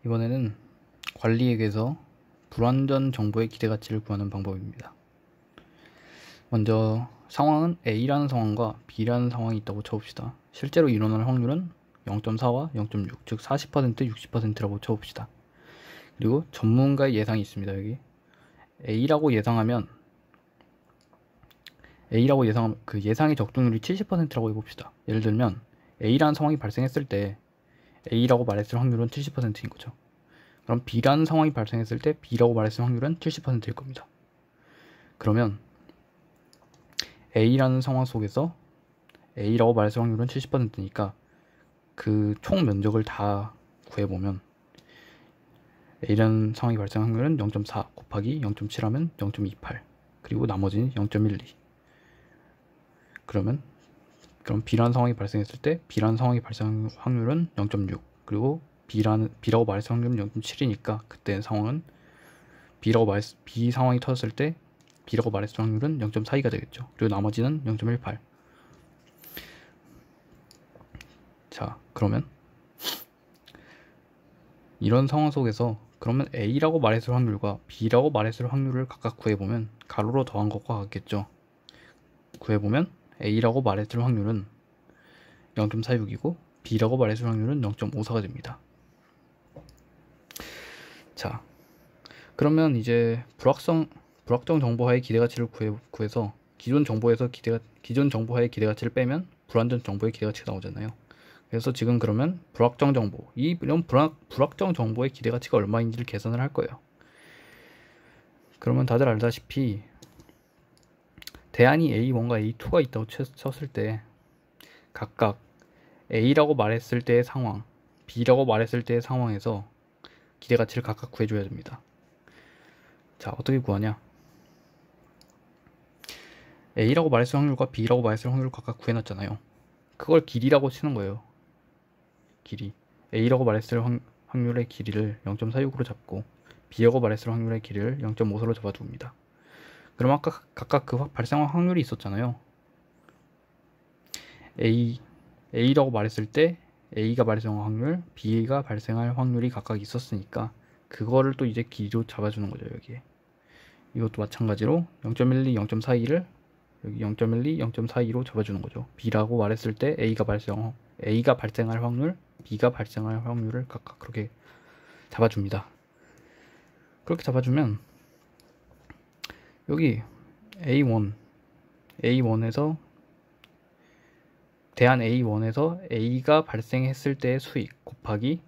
이번에는 관리액에서 불완전 정보의 기대가치를 구하는 방법입니다. 먼저 상황은 A라는 상황과 B라는 상황이 있다고 쳐봅시다. 실제로 일어날 확률은 0.4와 0.6, 즉 40%, 60%라고 쳐봅시다. 그리고 전문가의 예상이 있습니다. 여기 A라고 예상하면 그 예상의 적중률이 70%라고 해봅시다. 예를 들면 A라는 상황이 발생했을 때 A라고 말했을 확률은 70%인 거죠. 그럼 B라는 상황이 발생했을 때 B라고 말했을 확률은 70%일 겁니다. 그러면 A라는 상황 속에서 A라고 말했을 확률은 70%니까 그 총 면적을 다 구해보면 A라는 상황이 발생할 확률은 0.4 곱하기 0.7 하면 0.28, 그리고 나머지는 0.12. 그럼 B라는 상황이 발생했을 때 B라는 상황이 발생할 확률은 0.6, 그리고 B라고 말했을 확률은 0.7이니까 그때 상황은 B 상황이 터졌을 때 B라고 말했을 확률은 0.42가 되겠죠. 그리고 나머지는 0.18. 자, 그러면 이런 상황 속에서 그러면 A라고 말했을 확률과 B라고 말했을 확률을 각각 구해보면 가로로 더한 것과 같겠죠. 구해보면 A라고 말했을 확률은 0.46이고 B라고 말했을 확률은 0.54가 됩니다. 자, 그러면 이제 불확정 정보하의 기대가치를 구해서 기존 정보하의 기대가치를 빼면 불완전 정보의 기대가치가 나오잖아요. 그래서 지금 그러면 불확정 정보의 기대가치가 얼마인지를 계산을 할 거예요. 그러면 다들 알다시피 대안이 A1과 A2가 있다고 쳤을 때 각각 A라고 말했을 때의 상황, B라고 말했을 때의 상황에서 기대가치를 각각 구해줘야 됩니다. 자, 어떻게 구하냐? A라고 말했을 확률과 B라고 말했을 확률을 각각 구해놨잖아요. 그걸 길이라고 치는 거예요. 길이. A라고 말했을 확률의 길이를 0.46으로 잡고 B라고 말했을 확률의 길이를 0.54로 잡아줍니다. 그럼 아까 각각 그 발생한 확률이 있었잖아요. A라고 말했을 때 A가 발생할 확률, B가 발생할 확률이 각각 있었으니까 그거를 또 이제 길이로 잡아주는 거죠. 여기에 이것도 마찬가지로 0.12, 0.42를 여기 0.12, 0.42로 잡아주는 거죠. B라고 말했을 때 A가 발생할 확률, B가 발생할 확률을 각각 그렇게 잡아줍니다. 그렇게 잡아주면 여기 A1에서 대안 A1에서 A가 발생했을 때의 수익 곱하기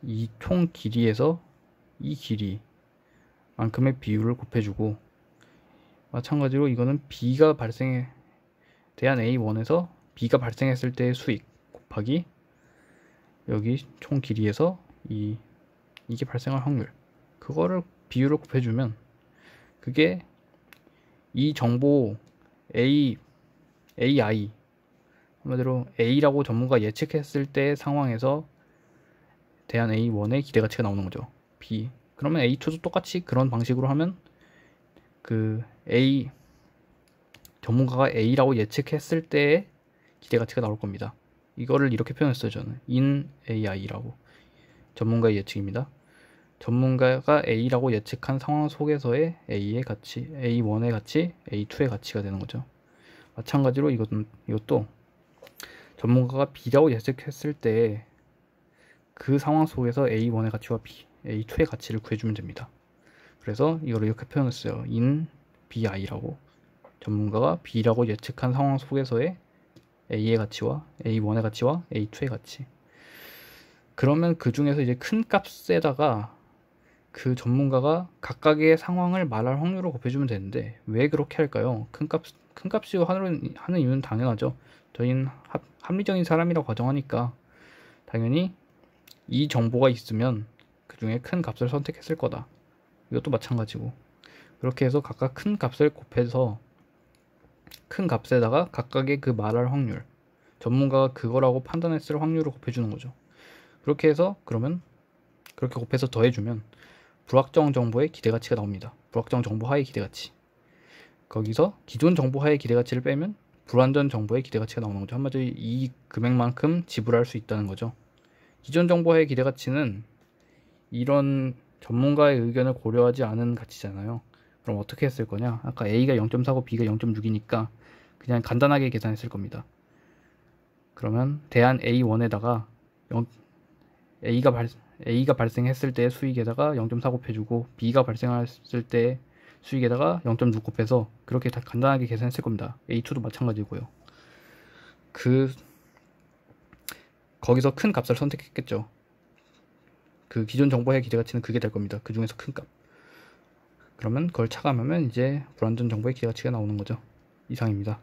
이 총 길이에서 이 길이만큼의 비율을 곱해주고, 마찬가지로 이거는 대안 A1에서 B가 발생했을 때의 수익 곱하기 여기 총 길이에서 이게 발생할 확률, 그거를 비율을 곱해주면 그게 이 정보 AI, 한마디로 A라고 전문가 예측했을 때 상황에서 대한 A1의 기대가치가 나오는 거죠. 그러면 A2도 똑같이 그런 방식으로 하면 그 전문가가 A라고 예측했을 때의 기대가치가 나올 겁니다. 이거를 이렇게 표현했어요. 저는 in AI라고. 전문가의 예측입니다. 전문가가 A라고 예측한 상황 속에서의 A의 가치, A1의 가치, A2의 가치가 되는 거죠. 마찬가지로 이것도 전문가가 B라고 예측했을 때 그 상황 속에서 A1의 가치와 A2의 가치를 구해주면 됩니다. 그래서 이걸 이렇게 표현했어요. in BI라고. 전문가가 B라고 예측한 상황 속에서의 A의 가치와 A1의 가치와 A2의 가치. 그러면 그 중에서 이제 큰 값에다가 그 전문가가 각각의 상황을 말할 확률을 곱해주면 되는데 왜 그렇게 할까요? 큰 값이고 하는 이유는 당연하죠. 저희는 합리적인 사람이라고 가정하니까 당연히 이 정보가 있으면 그 중에 큰 값을 선택했을 거다. 이것도 마찬가지고, 그렇게 해서 각각 큰 값을 곱해서 큰 값에다가 각각의 그 말할 확률, 전문가가 그거라고 판단했을 확률을 곱해주는 거죠. 그렇게 해서 그러면 그렇게 곱해서 더해주면 불확정 정보의 기대가치가 나옵니다. 불확정 정보하의 기대가치. 거기서 기존 정보하의 기대가치를 빼면 불완전 정보의 기대가치가 나오는 거죠. 한마디로 이 금액만큼 지불할 수 있다는 거죠. 기존 정보하의 기대가치는 이런 전문가의 의견을 고려하지 않은 가치잖아요. 그럼 어떻게 했을 거냐? 아까 A가 0.4고 B가 0.6이니까 그냥 간단하게 계산했을 겁니다. 그러면 대안 A1에다가 A가 발생했을 때 수익에다가 0.4 곱해주고 B가 발생했을 때 수익에다가 0.6 곱해서 그렇게 다 간단하게 계산했을 겁니다. A2도 마찬가지고요. 거기서 큰 값을 선택했겠죠. 그 기존 정보의 기대가치는 그게 될 겁니다. 그 중에서 큰 값. 그러면 그걸 차감하면 이제 불완전 정보의 기대가치가 나오는 거죠. 이상입니다.